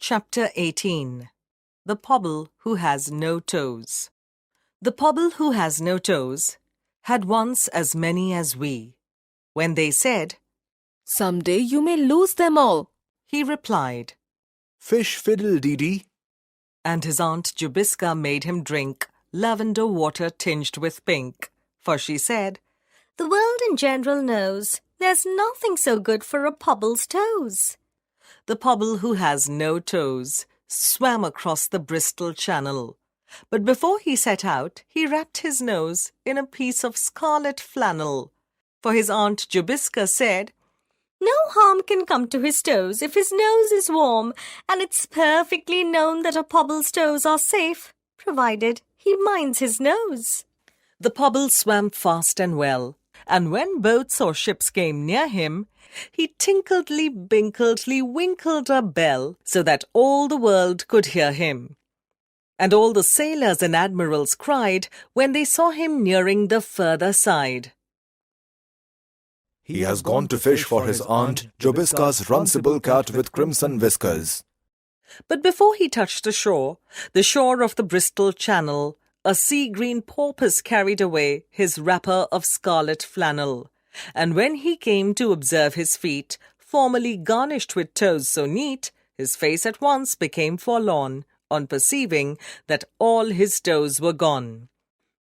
Chapter 18. The Pobble Who Has No Toes. The Pobble who has no toes had once as many as we. When they said, "Someday you may lose them all," he replied, "Fish fiddle dee dee." and his Aunt Jobiska made him drink lavender water tinged with pink, for she said, "The world in general knows there's nothing so good for a Pobble's toes." The Pobble who has no toes swam across the Bristol Channel, but before he set out, he wrapped his nose in a piece of scarlet flannel, for his Aunt Jobiska said, "No harm can come to his toes if his nose is warm, and it's perfectly known that a Pobble's toes are safe, provided he minds his nose." The Pobble swam fast and well, and when boats or ships came near him, he tinkledly binkledly winkled a bell so that all the world could hear him. And all the sailors and admirals cried when they saw him nearing the further side, He has gone to fish for his Aunt Jobiska's runcible cat with crimson whiskers. But before he touched the shore of the Bristol Channel, a sea-green porpoise carried away his wrapper of scarlet flannel. And when he came to observe his feet, formerly garnished with toes so neat, his face at once became forlorn on perceiving that all his toes were gone.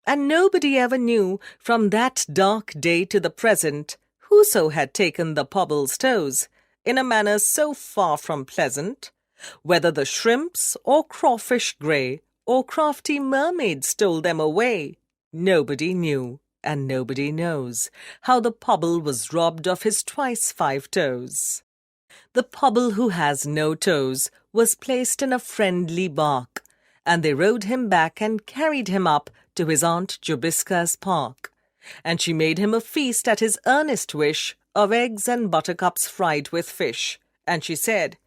And nobody ever knew from that dark day to the present whoso had taken the Pobble's toes, in a manner so far from pleasant, whether the shrimps or crawfish grey or crafty mermaid stole them away. Nobody knew, and nobody knows, how the Pobble was robbed of his twice 5 toes. The Pobble who has no toes was placed in a friendly bark, and they rowed him back and carried him up to his Aunt Jobiska's park. And she made him a feast at his earnest wish of eggs and buttercups fried with fish. And she said,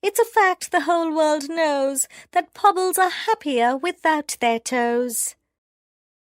"It's a fact the whole world knows that Pobbles are happier without their toes."